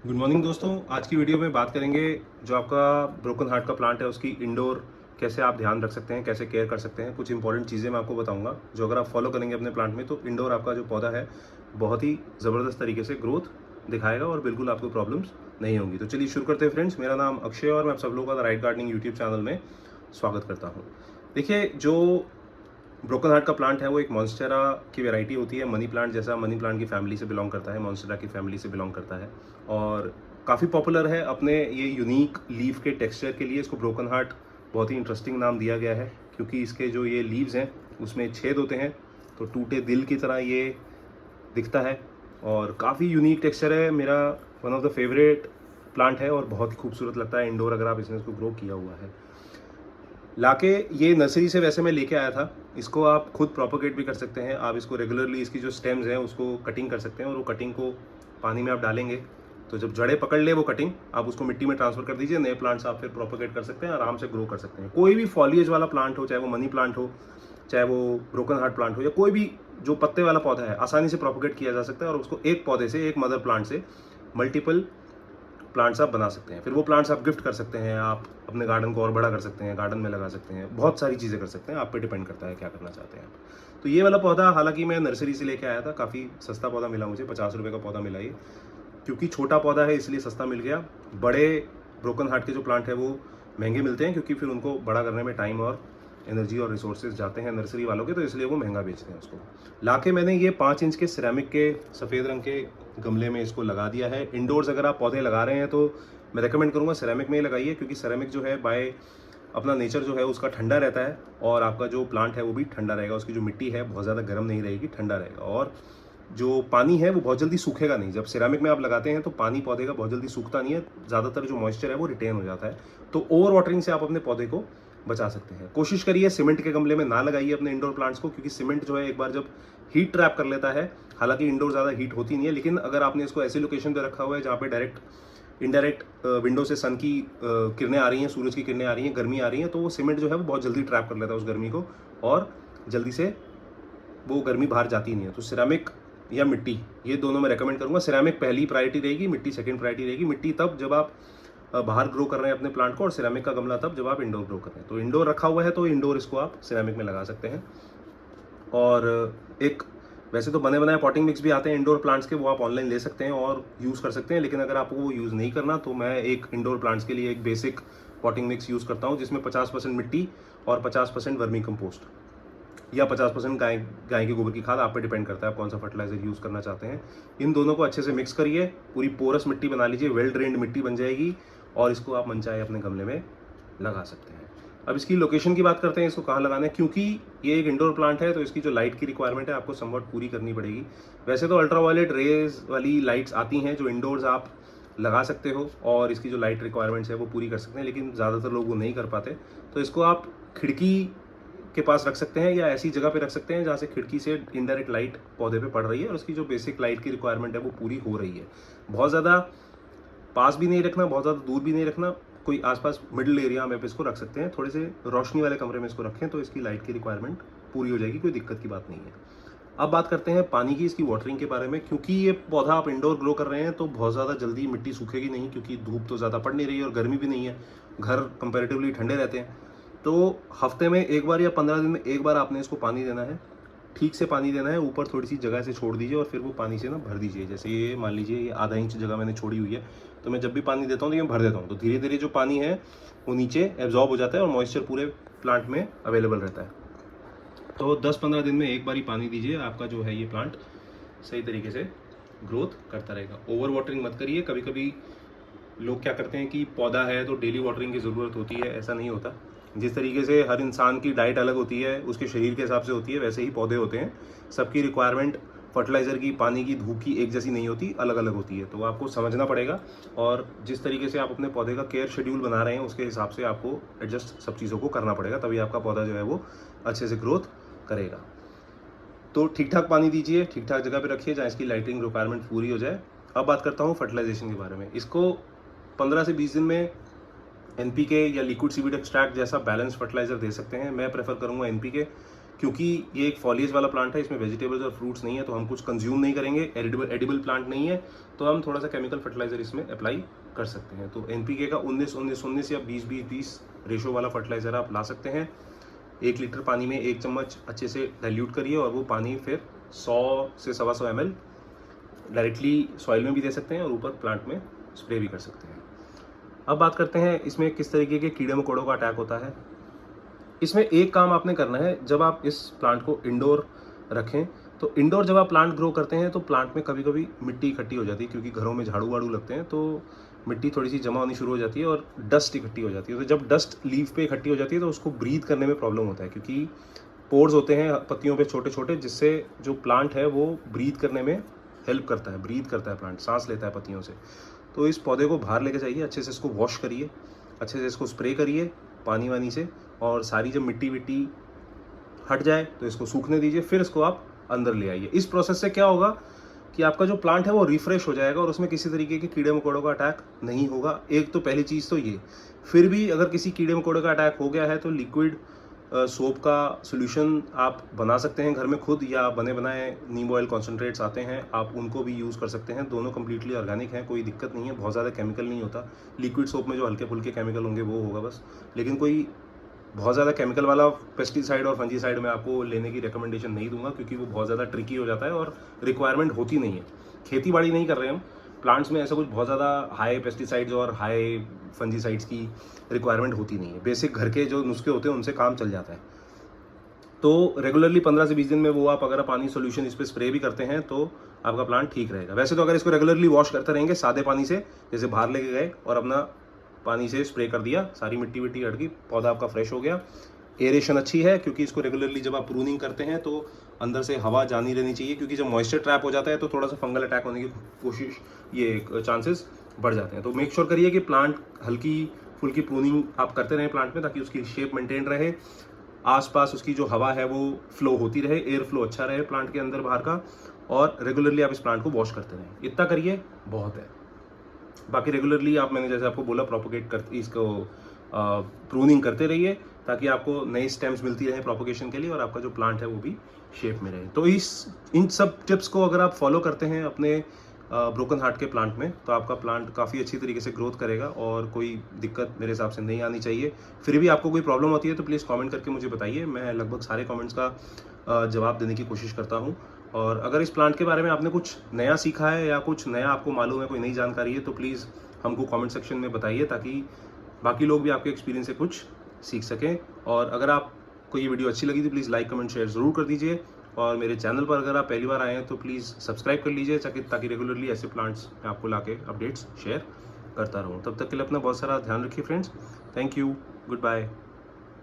Good morning दोस्तों। आज की वीडियो में बात करेंगे जो आपका ब्रोकन हार्ट का प्लांट है उसकी इंडोर कैसे आप ध्यान रख सकते हैं, कैसे केयर कर सकते हैं। कुछ इंपॉर्टेंट चीज़ें मैं आपको बताऊंगा जो अगर आप फॉलो करेंगे अपने प्लांट में तो इंडोर आपका जो पौधा है बहुत ही ज़बरदस्त तरीके से ग्रोथ दिखाएगा और बिल्कुल आपको प्रॉब्लम्स नहीं होंगी। तो चलिए शुरू करते हैं फ्रेंड्स। मेरा नाम अक्षय और मैं आप सब लोगों का the right gardening YouTube channel में स्वागत करता हूँ। देखिए, जो ब्रोकन हार्ट का प्लांट है वो एक मॉन्स्टेरा की वैरायटी होती है। मनी प्लांट जैसा मनी प्लांट की फैमिली से बिलोंग करता है, मॉन्स्टेरा की फैमिली से बिलोंग करता है और काफ़ी पॉपुलर है अपने ये यूनिक लीफ के टेक्सचर के लिए। इसको ब्रोकन हार्ट बहुत ही इंटरेस्टिंग नाम दिया गया है क्योंकि इसके जो ये लीव्स हैं उसमें छेद होते हैं तो टूटे दिल की तरह ये दिखता है और काफ़ी यूनिक टेक्सचर है। मेरा one of the favourite plant है और बहुत ही खूबसूरत लगता है इंडोर अगर आप इसने इसको ग्रो किया हुआ है। लाके ये नर्सरी से वैसे मैं लेके आया था। इसको आप खुद प्रोपोगेट भी कर सकते हैं। आप इसको रेगुलरली इसकी जो स्टेम्स हैं उसको कटिंग कर सकते हैं और वो कटिंग को पानी में आप डालेंगे तो जब जड़ें पकड़ ले वो कटिंग आप उसको मिट्टी में ट्रांसफर कर दीजिए। नए प्लांट्स आप फिर प्रोपोगेट कर सकते हैं, आराम से ग्रो कर सकते हैं। कोई भी फॉलिएज वाला प्लांट हो, चाहे वो मनी प्लांट हो, चाहे वो ब्रोकन हार्ट प्लांट हो या कोई भी जो पत्ते वाला पौधा है, आसानी से प्रोपोगेट किया जा सकता है और उसको एक पौधे से, एक मदर प्लांट से मल्टीपल प्लांट्स आप बना सकते हैं। फिर वो प्लांट्स आप गिफ्ट कर सकते हैं, आप अपने गार्डन को और बड़ा कर सकते हैं, गार्डन में लगा सकते हैं, बहुत सारी चीज़ें कर सकते हैं। आप पे डिपेंड करता है क्या करना चाहते हैं आप। तो ये वाला पौधा हालांकि मैं नर्सरी से लेके आया था, काफ़ी सस्ता पौधा मिला मुझे, 50 रुपये का पौधा मिला ये। क्योंकि छोटा पौधा है इसलिए सस्ता मिल गया। बड़े ब्रोकन हार्ट के जो प्लांट है वो महंगे मिलते हैं क्योंकि फिर उनको बड़ा करने में टाइम और एनर्जी और रिसोर्सेज जाते हैं नर्सरी वालों के, तो इसलिए वो महंगा बेचते हैं उसको। लाके मैंने ये 5 इंच के सिरेमिक के सफ़ेद रंग के गमले में इसको लगा दिया है। इंडोर्स अगर आप पौधे लगा रहे हैं तो मैं रेकमेंड करूँगा सिरेमिक में ही लगाइए क्योंकि सिरेमिक जो है बाय अपना नेचर जो है उसका ठंडा रहता है और आपका जो प्लांट है वो भी ठंडा रहेगा। उसकी जो मिट्टी है बहुत ज़्यादा गर्म नहीं रहेगी, ठंडा रहेगा। और जो पानी है वो बहुत जल्दी सूखेगा नहीं। जब सिरेमिक में आप लगाते हैं तो पानी पौधे का बहुत जल्दी सूखता नहीं है, ज़्यादातर जो मॉइस्चर है वो रिटेन हो जाता है। तो ओवर वाटरिंग से आप अपने पौधे को बचा सकते हैं। कोशिश करिए सीमेंट के गमले में ना लगाइए अपने इंडोर प्लांट्स को क्योंकि सीमेंट जो है एक बार जब हीट ट्रैप कर लेता है, हालांकि इंडोर ज़्यादा हीट होती नहीं है, लेकिन अगर आपने इसको ऐसी लोकेशन पे रखा हुआ है जहाँ पे डायरेक्ट इनडायरेक्ट विंडो से सन की किरणें आ रही हैं, सूरज की किरणें आ रही हैं, गर्मी आ रही है, तो वो सीमेंट जो है वो बहुत जल्दी ट्रैप कर लेता है उस गर्मी को और जल्दी से वो गर्मी बाहर जाती नहीं है। तो सिरेमिक या मिट्टी, ये दोनों मैं रेकमेंड करूँगा। सिरेमिक पहली प्रायोरिटी रहेगी, मिट्टी सेकंड प्रायोरिटी रहेगी। मिट्टी तब जब आप बाहर ग्रो कर रहे हैं अपने प्लांट को और सिरेमिक का गमला तब जब आप इंडोर ग्रो कर रहे हैं। तो इंडोर रखा हुआ है तो इंडोर इसको आप सिरेमिक में लगा सकते हैं। और एक वैसे तो बने बनाए पॉटिंग मिक्स भी आते हैं इंडोर प्लांट्स के, वो आप ऑनलाइन ले सकते हैं और यूज़ कर सकते हैं। लेकिन अगर आपको वो यूज़ नहीं करना तो मैं एक इंडोर प्लांट्स के लिए एक बेसिक पॉटिंग मिक्स यूज़ करता हूँ जिसमें 50% मिट्टी और 50% वर्मी कंपोस्ट या 50% गाय गाय के गोबर की खाद, आप पे डिपेंड करता है आप कौन सा फर्टिलाइजर यूज़ करना चाहते हैं। इन दोनों को अच्छे से मिक्स करिए, पूरी पोरस मिट्टी बना लीजिए, वेल ड्रेन्ड मिट्टी बन जाएगी और इसको आप मनचाहे अपने गमले में लगा सकते हैं। अब इसकी लोकेशन की बात करते हैं, इसको कहाँ लगाना है। क्योंकि ये एक इंडोर प्लांट है तो इसकी जो लाइट की रिक्वायरमेंट है आपको समवट पूरी करनी पड़ेगी। वैसे तो अल्ट्रावायलेट रेज वाली लाइट्स आती हैं जो इंडोर्स आप लगा सकते हो और इसकी जो लाइट रिक्वायरमेंट्स है वो पूरी कर सकते हैं, लेकिन ज़्यादातर लोग वो नहीं कर पाते। तो इसको आप खिड़की के पास रख सकते हैं या ऐसी जगह पे रख सकते हैं जहाँ से खिड़की से इनडायरेक्ट लाइट पौधे पे पड़ रही है और उसकी जो बेसिक लाइट की रिक्वायरमेंट है वो पूरी हो रही है। बहुत ज़्यादा पास भी नहीं रखना, बहुत ज़्यादा दूर भी नहीं रखना, कोई आसपास मिडिल एरिया में इसको रख सकते हैं। थोड़े से रोशनी वाले कमरे में इसको रखें तो इसकी लाइट की रिक्वायरमेंट पूरी हो जाएगी, कोई दिक्कत की बात नहीं है। अब बात करते हैं पानी की, इसकी वाटरिंग के बारे में। क्योंकि ये पौधा आप इंडोर ग्रो कर रहे हैं तो बहुत ज़्यादा जल्दी मिट्टी सूखेगी नहीं क्योंकि धूप तो ज़्यादा पड़ नहीं रही है और गर्मी भी नहीं है, घर कंपेरेटिवली ठंडे रहते हैं। तो हफ्ते में एक बार या 15 दिन में एक बार आपने इसको पानी देना है, ठीक से पानी देना है। ऊपर थोड़ी सी जगह से छोड़ दीजिए और फिर वो पानी से ना भर दीजिए। जैसे ये मान लीजिए ये आधा इंच जगह मैंने छोड़ी हुई है तो मैं जब भी पानी देता हूँ तो ये भर देता हूँ, तो धीरे धीरे जो पानी है वो नीचे एब्जॉर्ब हो जाता है और मॉइस्चर पूरे प्लांट में अवेलेबल रहता है। तो 10-15 दिन में एक बार ही पानी दीजिए, आपका जो है ये प्लांट सही तरीके से ग्रोथ करता रहेगा। ओवर वाटरिंग मत करिए। कभी कभी लोग क्या करते हैं कि पौधा है तो डेली वाटरिंग की ज़रूरत होती है, ऐसा नहीं होता। जिस तरीके से हर इंसान की डाइट अलग होती है, उसके शरीर के हिसाब से होती है, वैसे ही पौधे होते हैं। सबकी रिक्वायरमेंट फर्टिलाइज़र की, पानी की, धूप की एक जैसी नहीं होती, अलग अलग होती है। तो आपको समझना पड़ेगा और जिस तरीके से आप अपने पौधे का केयर शेड्यूल बना रहे हैं उसके हिसाब से आपको एडजस्ट सब चीज़ों को करना पड़ेगा, तभी आपका पौधा जो है वो अच्छे से ग्रोथ करेगा। तो ठीक ठाक पानी दीजिए, ठीक ठाक जगह पे रखिए जहाँ इसकी लाइटिंग रिक्वायरमेंट पूरी हो जाए। अब बात करता हूँ फर्टिलाइजेशन के बारे में। इसको 15 से 20 दिन में एनपीके या लिक्विड सीवीड एक्सट्रैक्ट जैसा बैलेंस फर्टिलाइजर दे सकते हैं। मैं प्रेफर करूँगा एनपीके क्योंकि ये एक फॉलिएज वाला प्लांट है, इसमें वेजिटेबल्स और फ्रूट्स नहीं है, तो हम कुछ कंज्यूम नहीं करेंगे, एडिबल प्लांट नहीं है, तो हम थोड़ा सा केमिकल फर्टिलाइजर इसमें अप्लाई कर सकते हैं। तो एनपीके का 19-19-19 या 20-20-20 रेशो वाला फर्टिलाइजर आप ला सकते हैं। 1 लीटर पानी में 1 चम्मच अच्छे से डाइल्यूट करिए और वो पानी फिर 100 से 125 ml डायरेक्टली सॉइल में भी दे सकते हैं और ऊपर प्लांट में स्प्रे भी कर सकते हैं। अब बात करते हैं इसमें किस तरीके के कीड़े मकोड़ों का अटैक होता है। इसमें एक काम आपने करना है, जब आप इस प्लांट को इंडोर रखें, तो इंडोर जब आप प्लांट ग्रो करते हैं तो प्लांट में कभी कभी मिट्टी इकट्ठी हो जाती है, क्योंकि घरों में झाड़ू वाड़ू लगते हैं तो मिट्टी थोड़ी सी जमा होनी शुरू हो जाती है और डस्ट इकट्ठी हो जाती है। तो जब डस्ट लीफ पे इकट्ठी हो जाती है तो उसको ब्रीथ करने में प्रॉब्लम होता है, क्योंकि पोर्स होते हैं पत्तियों पे छोटे छोटे, जिससे जो प्लांट है वो ब्रीथ करने में हेल्प करता है, ब्रीथ करता है, प्लांट सांस लेता है पत्तियों से। तो इस पौधे को बाहर लेके जाइए, अच्छे से इसको वॉश करिए, अच्छे से इसको स्प्रे करिए पानी वानी से, और सारी जब मिट्टी विट्टी हट जाए तो इसको सूखने दीजिए, फिर इसको आप अंदर ले आइए। इस प्रोसेस से क्या होगा कि आपका जो प्लांट है वो रिफ्रेश हो जाएगा और उसमें किसी तरीके के कीड़े मकोड़ों का अटैक नहीं होगा। एक तो पहली चीज़ तो ये। फिर भी अगर किसी कीड़े मकोड़े का अटैक हो गया है तो लिक्विड सोप का सोल्यूशन आप बना सकते हैं घर में खुद, या बने बनाए नीम ऑयल कॉन्सेंट्रेट्स आते हैं, आप उनको भी यूज़ कर सकते हैं। दोनों कम्प्लीटली ऑर्गेनिक हैं, कोई दिक्कत नहीं है, बहुत ज़्यादा केमिकल नहीं होता। लिक्विड सोप में जो हल्के फुल्के केमिकल होंगे वो होगा बस, लेकिन कोई बहुत ज़्यादा केमिकल वाला पेस्टिसाइड और फंजीसाइड मैं आपको लेने की रिकमेंडेशन नहीं दूंगा, क्योंकि वो बहुत ज़्यादा ट्रिकी हो जाता है और रिक्वायरमेंट होती नहीं है। खेती बाड़ी नहीं कर रहे हम, प्लांट्स में ऐसा कुछ बहुत ज़्यादा हाई पेस्टिसाइड्स और हाई फंजीसाइड्स की रिक्वायरमेंट होती नहीं है। बेसिक घर के जो नुस्खे होते हैं उनसे काम चल जाता है। तो रेगुलरली 15 से 20 दिन में वो आप अगर पानी सोल्यूशन इस पर स्प्रे भी करते हैं तो आपका प्लांट ठीक रहेगा। वैसे तो अगर इसको रेगुलरली वॉश करते रहेंगे सादे पानी से, जैसे बाहर लेके गए और अपना पानी से स्प्रे कर दिया, सारी मिट्टी विट्टी हट गई, पौधा आपका फ्रेश हो गया। एरेशन अच्छी है, क्योंकि इसको रेगुलरली जब आप प्रूनिंग करते हैं तो अंदर से हवा जानी रहनी चाहिए, क्योंकि जब मॉइस्चर ट्रैप हो जाता है तो थोड़ा सा फंगल अटैक होने की कोशिश, ये चांसेस बढ़ जाते हैं। तो मेक श्योर करिए कि प्लांट हल्की फुल्की प्रूनिंग आप करते रहें प्लांट में, ताकि उसकी शेप मेंटेन रहे, आसपास उसकी जो हवा है वो फ्लो होती रहे, एयर फ्लो अच्छा रहे प्लांट के अंदर बाहर का, और रेगुलरली आप इस प्लांट को वॉश करते रहें। इतना करिए बहुत है। बाकी रेगुलरली आप, मैंने जैसे आपको बोला, प्रोपोगेट करते, इसको प्रूनिंग करते रहिए, ताकि आपको नई स्टेम्स मिलती रहे प्रोपोगेशन के लिए, और आपका जो प्लांट है वो भी शेप में रहे। तो इन सब टिप्स को अगर आप फॉलो करते हैं अपने ब्रोकन हार्ट के प्लांट में, तो आपका प्लांट काफ़ी अच्छी तरीके से ग्रोथ करेगा और कोई दिक्कत मेरे हिसाब से नहीं आनी चाहिए। फिर भी आपको कोई प्रॉब्लम होती है तो प्लीज़ कमेंट करके मुझे बताइए, मैं लगभग सारे कमेंट्स का जवाब देने की कोशिश करता हूँ। और अगर इस प्लांट के बारे में आपने कुछ नया सीखा है या कुछ नया आपको मालूम है, कोई नई जानकारी है, तो प्लीज़ हमको कमेंट सेक्शन में बताइए, ताकि बाकी लोग भी आपके एक्सपीरियंस से कुछ सीख सकें। और अगर आपको ये वीडियो अच्छी लगी तो प्लीज़ लाइक कमेंट शेयर ज़रूर कर दीजिए, और मेरे चैनल पर अगर आप पहली बार आए हैं तो प्लीज़ सब्सक्राइब कर लीजिए, ताकि रेगुलरली ऐसे प्लांट्स मैं आपको लाके अपडेट्स शेयर करता रहूँ। तब तक के लिए अपना बहुत सारा ध्यान रखिए friends. Thank you, good bye.